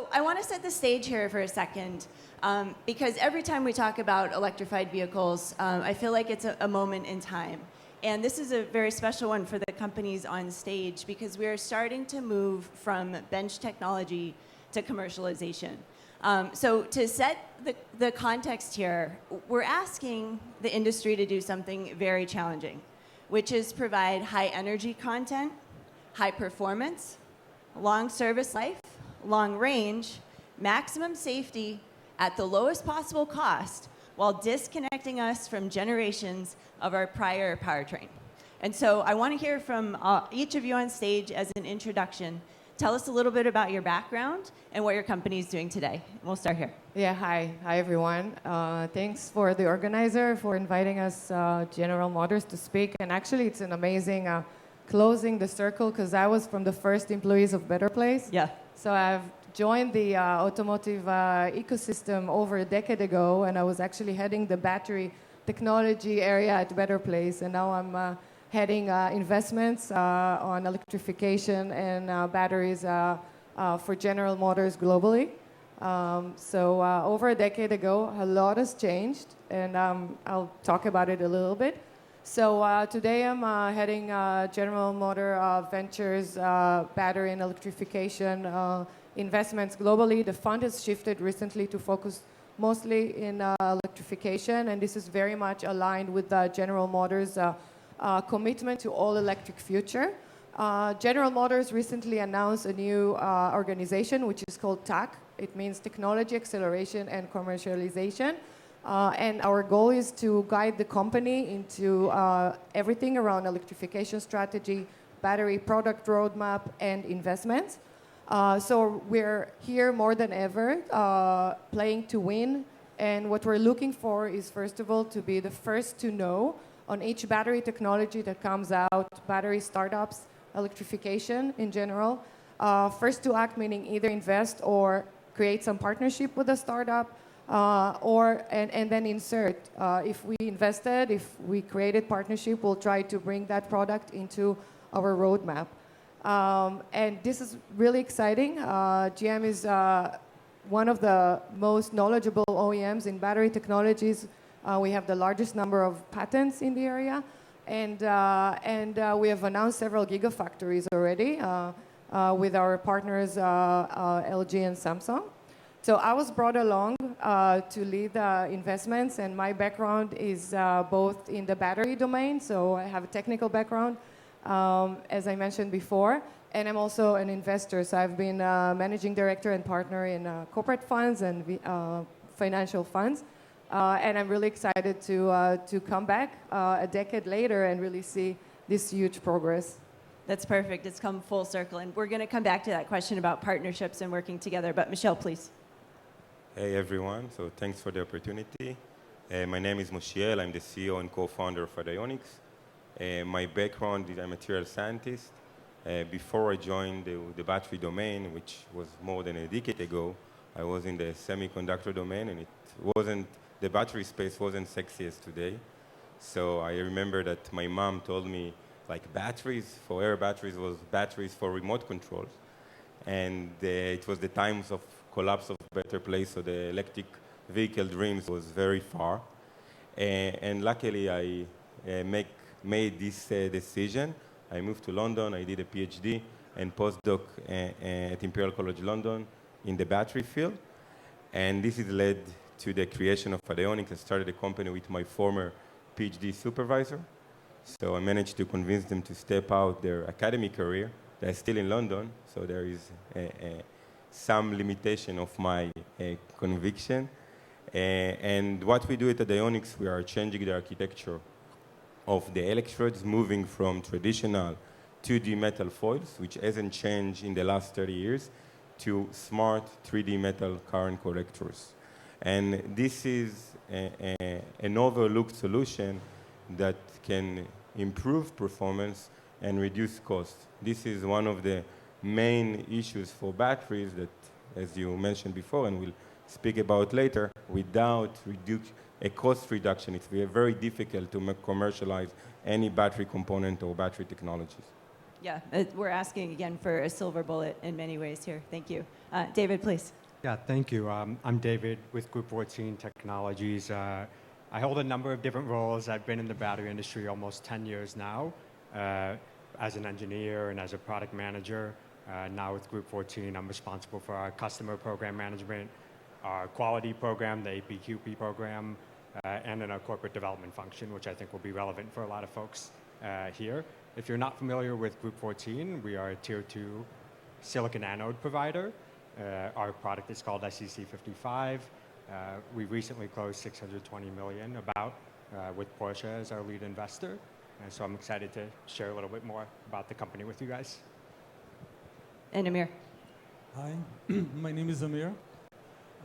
So I want to set the stage here for a second, because every time we talk about electrified vehicles, I feel like it's a moment in time. And this is a very special one for the companies on stage because we are starting to move from bench technology to commercialization. So to set the context here, we're asking the industry to do something very challenging, which is provide high energy content, high performance, long service life, long range, maximum safety at the lowest possible cost while disconnecting us from generations of our prior powertrain. And so I want to hear from each of you on stage as an introduction. Tell us a little bit about your background and what your company is doing today. We'll start here. Yeah, hi everyone. Thanks for the organizer for inviting us, General Motors, to speak. And actually, it's an amazing closing the circle because I was from the first employees of Better Place. Yeah. So I've joined the automotive ecosystem over a decade ago, and I was actually heading the battery technology area at Better Place, and now I'm heading investments on electrification and batteries for General Motors globally. So over a decade ago, a lot has changed, and I'll talk about it a little bit. So today I'm heading General Motor Ventures battery and electrification investments globally. The fund has shifted recently to focus mostly in electrification, and this is very much aligned with General Motors' commitment to all-electric future. General Motors recently announced a new organization, which is called TAC. It means Technology Acceleration and Commercialization. And our goal is to guide the company into everything around electrification strategy, battery product roadmap, and investments. So we're here more than ever, playing to win. And what we're looking for is, first of all, to be the first to know on each battery technology that comes out, battery startups, electrification in general. First to act, meaning either invest or create some partnership with a startup, and then insert. If we invested, if we created partnership, we'll try to bring that product into our roadmap. And this is really exciting. GM is one of the most knowledgeable OEMs in battery technologies. We have the largest number of patents in the area, and we have announced several gigafactories already with our partners LG and Samsung. So I was brought along to lead investments, and my background is both in the battery domain, so I have a technical background, as I mentioned before, and I'm also an investor. So I've been managing director and partner in corporate funds and financial funds, and I'm really excited to come back a decade later and really see this huge progress. That's perfect. It's come full circle, and we're going to come back to that question about partnerships and working together. But Michelle, please. Hey everyone, so thanks for the opportunity. My name is Moshiel, I'm the CEO and co-founder of Adionics. My background is I'm a material scientist. Before I joined the battery domain, which was more than a decade ago, I was in the semiconductor domain, and the battery space wasn't sexy as today. So I remember that my mom told me, like, batteries, for air batteries was batteries for remote controls. And it was the times of collapse of Better Place, so the electric vehicle dreams was very far. And luckily, I made this decision. I moved to London, I did a PhD and postdoc at Imperial College London in the battery field. And this has led to the creation of Adionics. I started a company with my former PhD supervisor. So I managed to convince them to step out their academic career. They're still in London, so there is some limitation of my conviction. And what we do at Adionics, we are changing the architecture of the electrodes, moving from traditional 2D metal foils, which hasn't changed in the last 30 years, to smart 3D metal current collectors. And this is an overlooked solution that can improve performance and reduce cost. This is one of the main issues for batteries that, as you mentioned before, and we'll speak about later, without a cost reduction, it's very difficult to commercialize any battery component or battery technologies. Yeah, we're asking again for a silver bullet in many ways here. Thank you. David, please. Yeah, thank you. I'm David with Group 14 Technologies. I hold a number of different roles. I've been in the battery industry almost 10 years now, as an engineer and as a product manager. Now with Group 14, I'm responsible for our customer program management, our quality program, the APQP program, and in our corporate development function, which I think will be relevant for a lot of folks here. If you're not familiar with Group 14, we are a Tier 2 silicon anode provider. Our product is called SEC55. We recently closed $620 million with Porsche as our lead investor. And so I'm excited to share a little bit more about the company with you guys. And Amir. Hi, my name is Amir.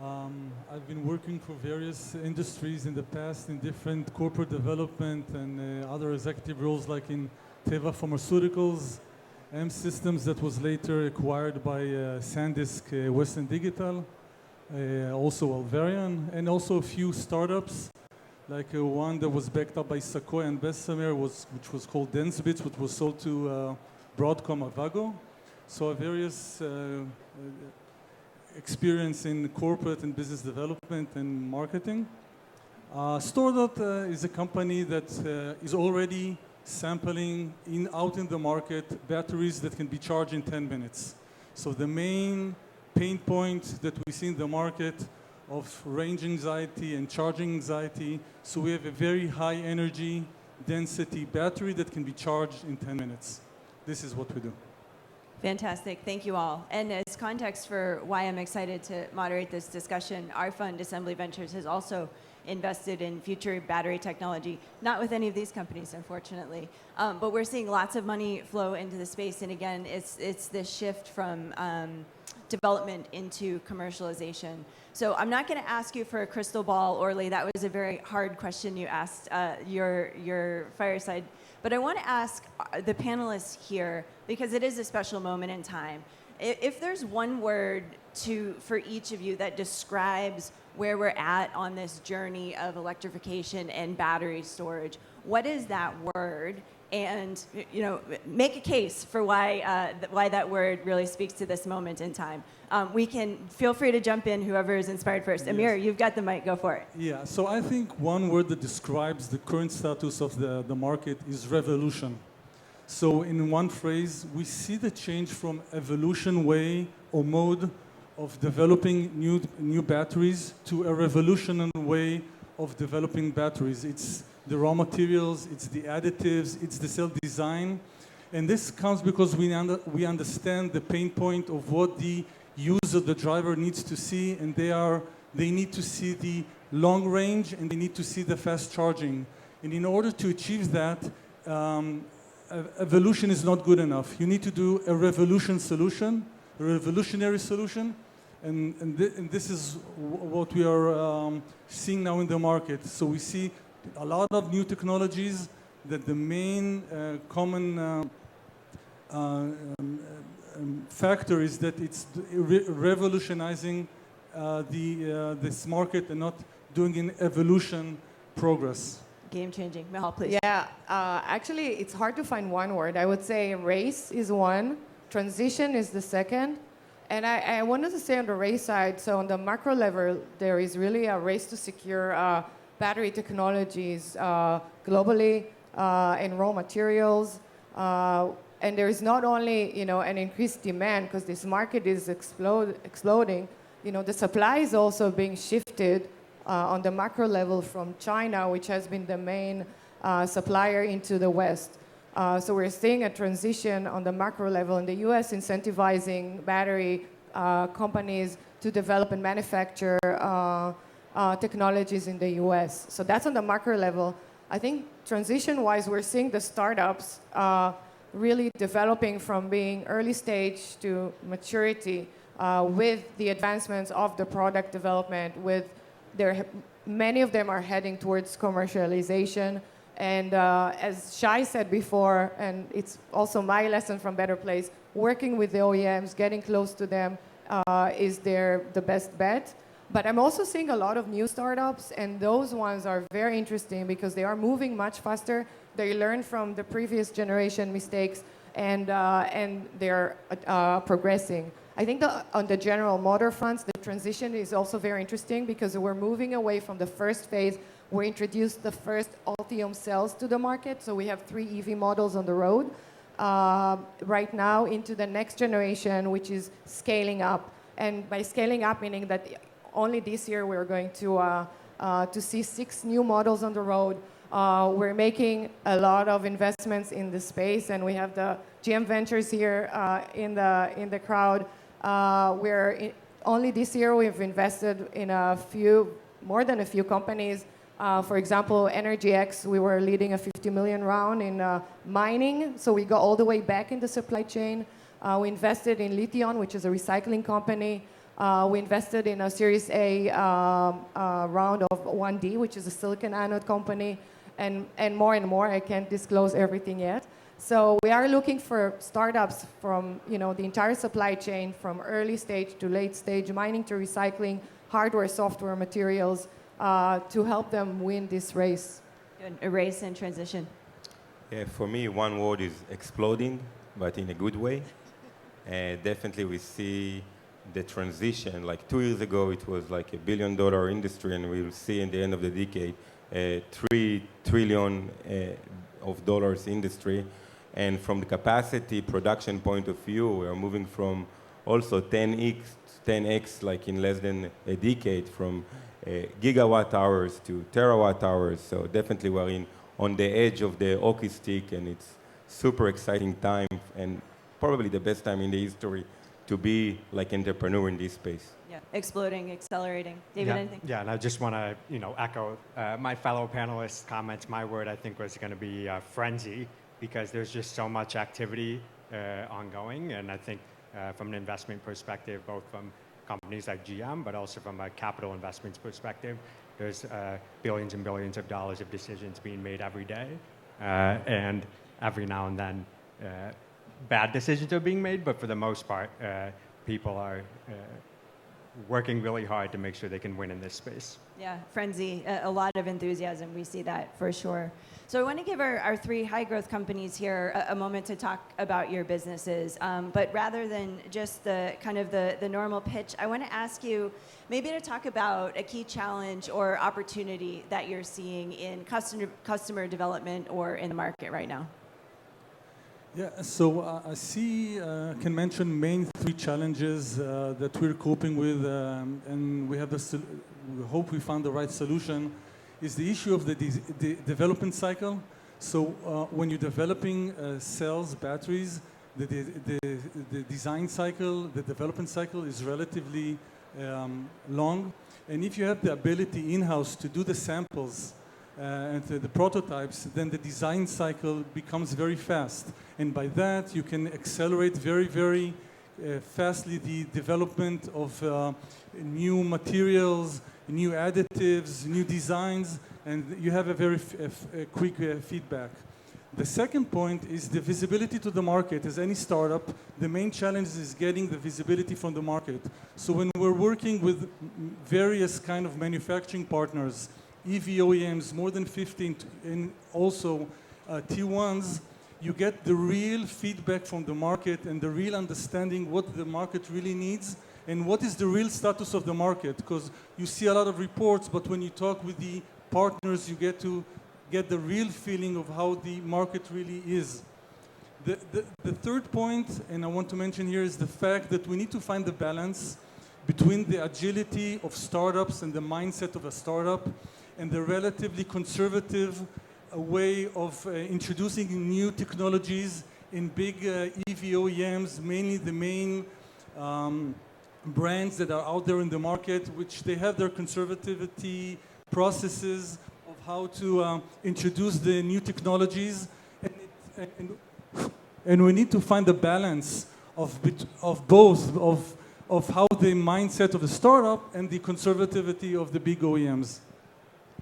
I've been working for various industries in the past in different corporate development and other executive roles, like in Teva Pharmaceuticals, M Systems that was later acquired by SanDisk Western Digital, also Alvarian, and also a few startups, like one that was backed up by Sequoia and Bessemer, which was called DenseBits, which was sold to Broadcom Avago. So a various experience in corporate and business development and marketing. StoreDot is a company that is already sampling out in the market batteries that can be charged in 10 minutes. So the main pain point that we see in the market of range anxiety and charging anxiety, so we have a very high energy density battery that can be charged in 10 minutes. This is what we do. Fantastic. Thank you all. And as context for why I'm excited to moderate this discussion, our fund, Assembly Ventures, has also invested in future battery technology, not with any of these companies, unfortunately. But we're seeing lots of money flow into the space. And again, it's this shift from development into commercialization. So I'm not going to ask you for a crystal ball, Orly. That was a very hard question you asked your fireside. But I want to ask the panelists here, because it is a special moment in time. If there's one word for each of you that describes where we're at on this journey of electrification and battery storage, what is that word? And make a case for why that word really speaks to this moment in time. We can feel free to jump in, whoever is inspired first. Yes. Amir, you've got the mic. Go for it. Yeah, so I think one word that describes the current status of the market is revolution. So in one phrase, we see the change from evolution way or mode of developing new batteries to a revolutionary way of developing batteries. It's the raw materials, it's the additives, it's the cell design. And this comes because we understand the pain point of what the user, the driver, needs to see, and they need to see the long range and they need to see the fast charging. And in order to achieve that, evolution is not good enough. You need to do a revolutionary solution, and this is what we are seeing now in the market. So we see a lot of new technologies that the main common factor is that it's revolutionizing this market and not doing an evolution progress. Game changing. Mihal, please. Yeah, actually, it's hard to find one word. I would say race is one, transition is the second. And I wanted to say on the race side, so on the macro level, there is really a race to secure battery technologies globally and raw materials. And there is not only an increased demand because this market is exploding. The supply is also being shifted on the macro level from China, which has been the main supplier, into the West. So we're seeing a transition on the macro level in the US, incentivizing battery companies to develop and manufacture technologies in the US. So that's on the macro level. I think transition-wise, we're seeing the startups really developing from being early stage to maturity with the advancements of the product development. Many of them are heading towards commercialization. And as Shai said before, and it's also my lesson from Better Place, working with the OEMs, getting close to them is the best bet. But I'm also seeing a lot of new startups, and those ones are very interesting because they are moving much faster. They learn from the previous generation mistakes, and they're progressing. I think on the General Motor fronts, the transition is also very interesting because we're moving away from the first phase. We introduced the first Ultium cells to the market, so we have 3 EV models on the road right now into the next generation, which is scaling up. And by scaling up, meaning that only this year we're going to see 6 new models on the road. We're making a lot of investments in the space, and we have the GM Ventures here in the crowd. Only this year we've invested in more than a few companies. For example, EnergyX, we were leading a 50 million round in mining, so we go all the way back in the supply chain. We invested in Lithion, which is a recycling company. We invested in a Series A round of 1D, which is a silicon anode company, and more. I can't disclose everything yet. So we are looking for startups from the entire supply chain, from early stage to late stage, mining to recycling, hardware, software, materials, to help them win this race. Good. A race and transition. Yeah, for me, one word is exploding, but in a good way. Definitely we see the transition. Like 2 years ago, it was like $1 billion industry, and we will see in the end of the decade, $3 trillion of dollars industry. And from the capacity production point of view, we are moving from also 10x like in less than a decade, from gigawatt hours to terawatt hours. So definitely we're on the edge of the hockey stick, and it's super exciting time, and probably the best time in the history to be like entrepreneur in this space. Yeah, exploding, accelerating. David, anything? Yeah, and I just want to echo my fellow panelists' comments. My word, I think, was going to be frenzy, because there's just so much activity ongoing, and I think from an investment perspective, both from companies like GM, but also from a capital investments perspective, there's billions and billions of dollars of decisions being made every day, and every now and then bad decisions are being made, but for the most part, people are working really hard to make sure they can win in this space. Yeah, frenzy, a lot of enthusiasm. We see that for sure. So I want to give our 3 high growth companies here a moment to talk about your businesses. But rather than just the kind of the normal pitch, I want to ask you maybe to talk about a key challenge or opportunity that you're seeing in customer development or in the market right now. Yeah, so I can mention main 3 challenges that we're coping with, and we hope we found the right solution, is the issue of the development cycle. So when you're developing cells, batteries, the design cycle, the development cycle is relatively long. And if you have the ability in-house to do the samples and the prototypes, then the design cycle becomes very fast. And by that, you can accelerate very, very fastly the development of new materials, new additives, new designs, and you have a very quick feedback. The second point is the visibility to the market. As any startup, the main challenge is getting the visibility from the market. So when we're working with various kind of manufacturing partners, EV OEMs, more than 15, and also T1s, you get the real feedback from the market and the real understanding what the market really needs and what is the real status of the market. Because you see a lot of reports, but when you talk with the partners, you get to get the real feeling of how the market really is. The third point, and I want to mention here, is the fact that we need to find the balance between the agility of startups and the mindset of a startup and the relatively conservative way of introducing new technologies in big EV OEMs, mainly the main brands that are out there in the market, which they have their conservativity processes of how to introduce the new technologies. And we need to find the balance of both, of how the mindset of the startup and the conservativity of the big OEMs.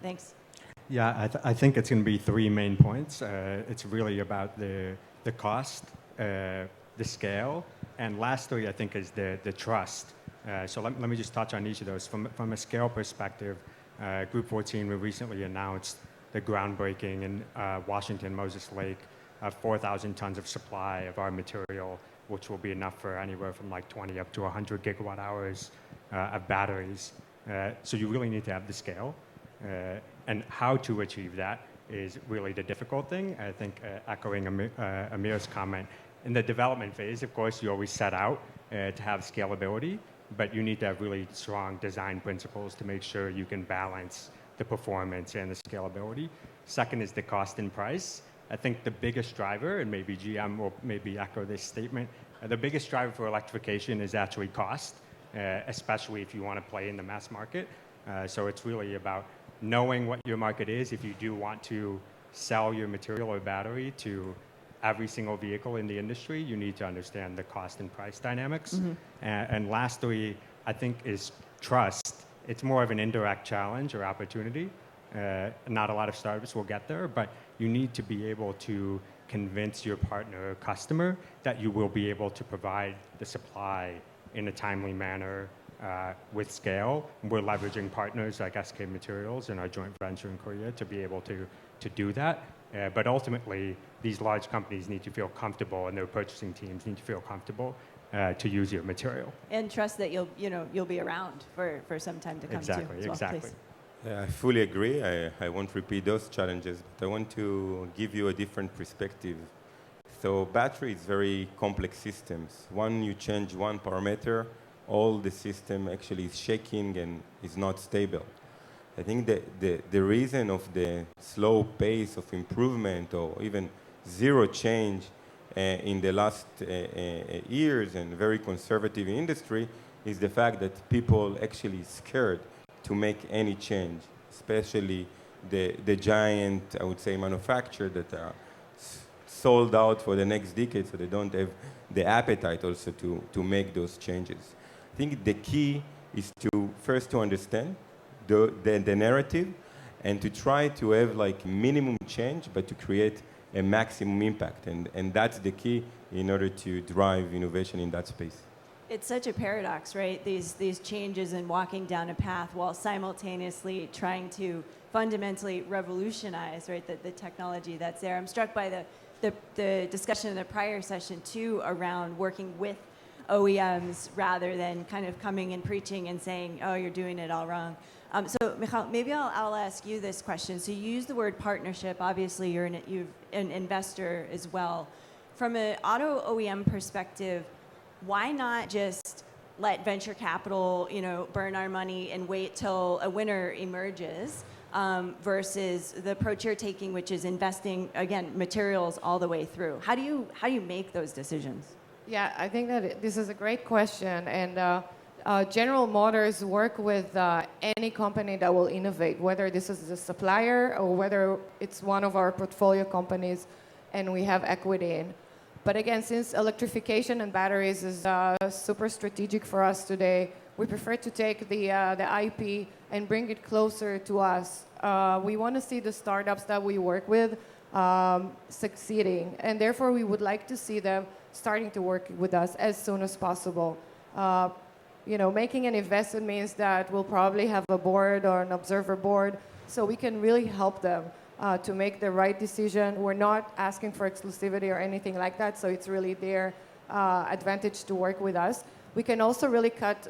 Thanks. Yeah, I think it's going to be 3 main points. It's really about the cost, the scale, and lastly, I think, is the trust. So let me just touch on each of those. From a scale perspective, Group 14, we recently announced the groundbreaking in Washington, Moses Lake, have 4,000 tons of supply of our material, which will be enough for anywhere from like 20 up to 100 gigawatt hours of batteries. So you really need to have the scale. And how to achieve that is really the difficult thing. I think echoing Amir's comment, in the development phase, of course, you always set out to have scalability, but you need to have really strong design principles to make sure you can balance the performance and the scalability. Second is the cost and price. I think the biggest driver, and maybe GM will maybe echo this statement, the biggest driver for electrification is actually cost, especially if you want to play in the mass market. So it's really about knowing what your market is. If you do want to sell your material or battery to every single vehicle in the industry, you need to understand the cost and price dynamics. Mm-hmm. And lastly, I think is trust. It's more of an indirect challenge or opportunity. Not a lot of startups will get there, but you need to be able to convince your partner or customer that you will be able to provide the supply in a timely manner with scale. We're leveraging partners like SK Materials and our joint venture in Korea to be able to do that. But ultimately, these large companies need to feel comfortable, and their purchasing teams need to feel comfortable to use your material. And trust that you'll be around for some time to come too. As well, Exactly. please. Yeah, I fully agree. I won't repeat those challenges, but I want to give you a different perspective. So battery is very complex systems. When you change one parameter, all the system actually is shaking and is not stable. I think the reason of the slow pace of improvement or even zero change in the last years and very conservative industry is the fact that people actually scared to make any change, especially the giant, I would say, manufacturers that are sold out for the next decade, so they don't have the appetite also to make those changes. I think the key is to first to understand the narrative and to try to have like minimum change, but to create a maximum impact. And that's the key in order to drive innovation in that space. It's such a paradox, right? These changes and walking down a path while simultaneously trying to fundamentally revolutionize, right, the technology that's there. I'm struck by the discussion in the prior session too around working with OEMs rather than kind of coming and preaching and saying, oh, you're doing it all wrong. So Michal, maybe I'll ask you this question. So you use the word partnership. Obviously, you're an investor as well. From an auto OEM perspective, why not just let venture capital, burn our money and wait till a winner emerges versus the approach you're taking, which is investing, again, materials all the way through? How do you make those decisions? Yeah, I think that this is a great question. And General Motors work with any company that will innovate, whether this is a supplier or whether it's one of our portfolio companies and we have equity in. But again, since electrification and batteries is super strategic for us today, we prefer to take the IP and bring it closer to us. We want to see the startups that we work with succeeding, and therefore we would like to see them starting to work with us as soon as possible. Making an investment means that we'll probably have a board or an observer board, so we can really help them to make the right decision. We're not asking for exclusivity or anything like that, so it's really their advantage to work with us. We can also really cut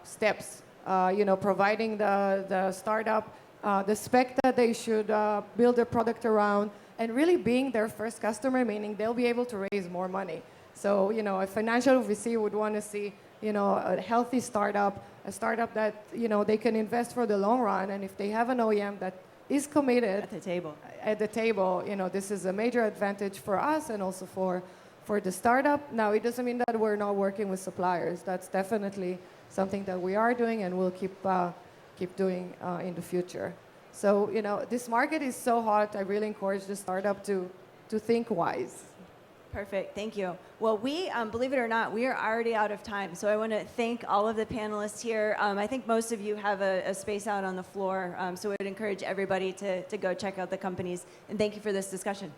steps, providing the startup the spec that they should build their product around, and really being their first customer, meaning they'll be able to raise more money. So, a financial VC would want to see, a healthy startup, a startup that, they can invest for the long run. And if they have an OEM that is committed At the table, this is a major advantage for us and also for the startup. Now, it doesn't mean that we're not working with suppliers. That's definitely something that we are doing and will keep doing in the future. So, this market is so hot. I really encourage the startup to think wise. Perfect. Thank you. Well, we, believe it or not, we are already out of time. So I want to thank all of the panelists here. I think most of you have a space out on the floor. So I would encourage everybody to go check out the companies. And thank you for this discussion.